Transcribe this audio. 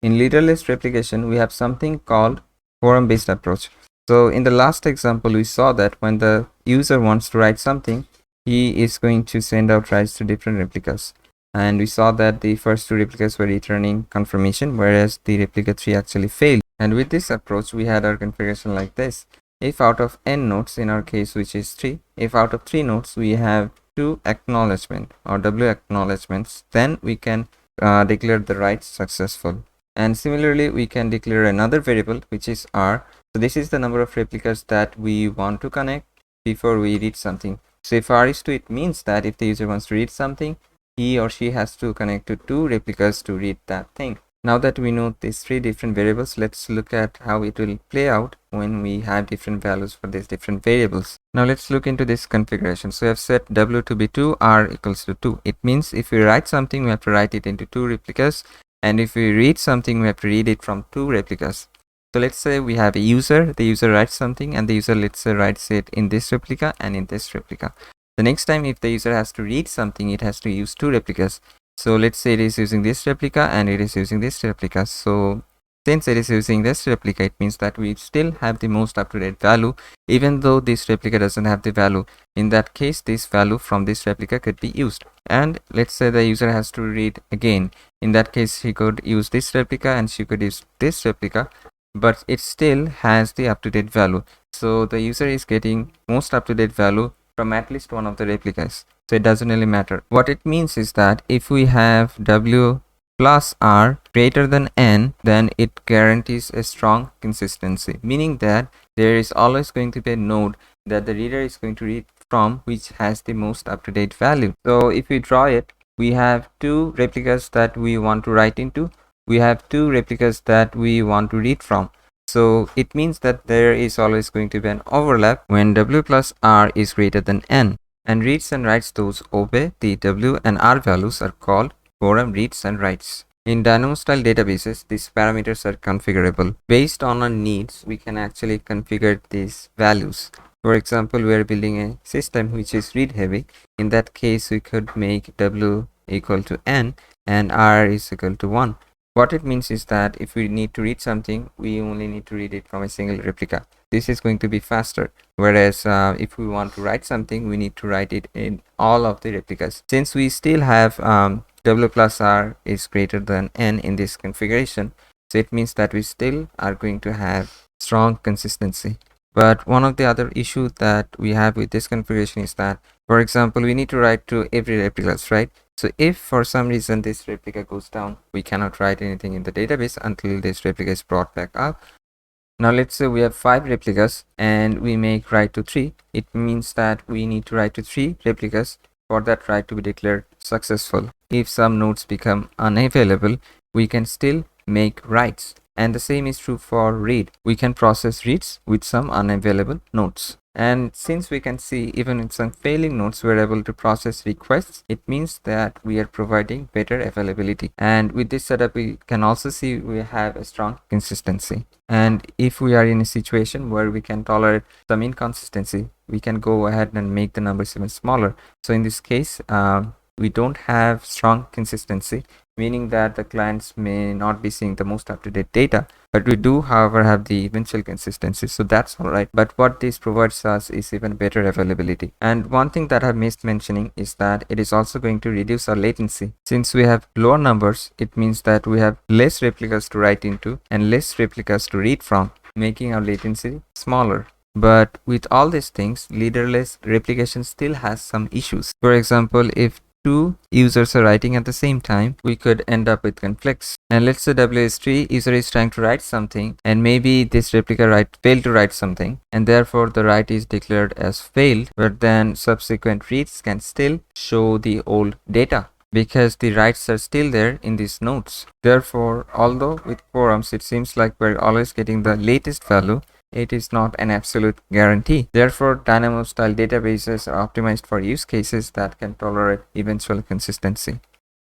In leaderless replication, we have something called quorum-based approach. So in the last example, we saw that when the user wants to write something, he is going to send out writes to different replicas. And we saw that the first two replicas were returning confirmation, whereas the replica 3 actually failed. And with this approach, we had our configuration like this. If out of n nodes, in our case, which is 3, if out of 3 nodes, we have 2 acknowledgement or W acknowledgements, then we can declare the write successful. And similarly, we can declare another variable, which is r. So this is the number of replicas that we want to connect before we read something. So if r is 2, it means that if the user wants to read something, he or she has to connect to 2 replicas to read that thing. Now that we know these 3 different variables, let's look at how it will play out when we have different values for these different variables. Now let's look into this configuration. So I have set w to be 2, r equals to 2. It means if we write something, we have to write it into 2 replicas. And if we read something, we have to read it from 2 replicas. So let's say we have a user, the user writes something, and the user, let's say, writes it in this replica and in this replica. The next time if the user has to read something, it has to use 2 replicas. So let's say it is using this replica and it is using this replica. So since it is using this replica, it means that we still have the most up-to-date value, even though this replica doesn't have the value. In that case, this value from this replica could be used. And let's say the user has to read again. In that case, he could use this replica and she could use this replica, but it still has the up-to-date value. So the user is getting most up-to-date value from at least one of the replicas. So it doesn't really matter. What it means is that if we have w plus r greater than n, then it guarantees a strong consistency, meaning that there is always going to be a node that the reader is going to read from which has the most up-to-date value. So if we draw it, we have 2 replicas that we want to write into, we have 2 replicas that we want to read from. So it means that there is always going to be an overlap when w plus r is greater than n. And reads and writes, those obey the w and r values, are called quorum reads and writes. In Dynamo style databases, these parameters are configurable. Based on our needs, we can actually configure these values. For example, we are building a system which is read heavy. In that case, we could make w equal to n and r is equal to 1. What it means is that if we need to read something, we only need to read it from a single replica. This is going to be faster. Whereas if we want to write something, we need to write it in all of the replicas. Since we still have w plus r is greater than n in this configuration, so it means that we still are going to have strong consistency. But one of the other issues that we have with this configuration is that, for example, we need to write to every replicas, right? So if for some reason this replica goes down, we cannot write anything in the database until this replica is brought back up. Now let's say we have 5 replicas and we make write to 3. It means that we need to write to 3 replicas for that write to be declared successful. If some nodes become unavailable, we can still make writes. And the same is true for read. We can process reads with some unavailable nodes. And since we can see even in some failing nodes we're able to process requests, it means that we are providing better availability. And with this setup, we can also see we have a strong consistency. And if we are in a situation where we can tolerate some inconsistency, we can go ahead and make the numbers even smaller. So in this case, we don't have strong consistency, meaning that the clients may not be seeing the most up-to-date data, but we do, however, have the eventual consistency. So that's all right. But what this provides us is even better availability. And one thing that I missed mentioning is that it is also going to reduce our latency. Since we have lower numbers, it means that we have less replicas to write into and less replicas to read from, making our latency smaller. But with all these things, leaderless replication still has some issues. For example, if 2 users are writing at the same time, we could end up with conflicts. And let's say w is 3, user is trying to write something, and maybe this replica failed to write something, and therefore the write is declared as failed, but then subsequent reads can still show the old data because the writes are still there in these nodes. Therefore, although with quorums it seems like we're always getting the latest value, it is not an absolute guarantee. Therefore, Dynamo style databases are optimized for use cases that can tolerate eventual consistency.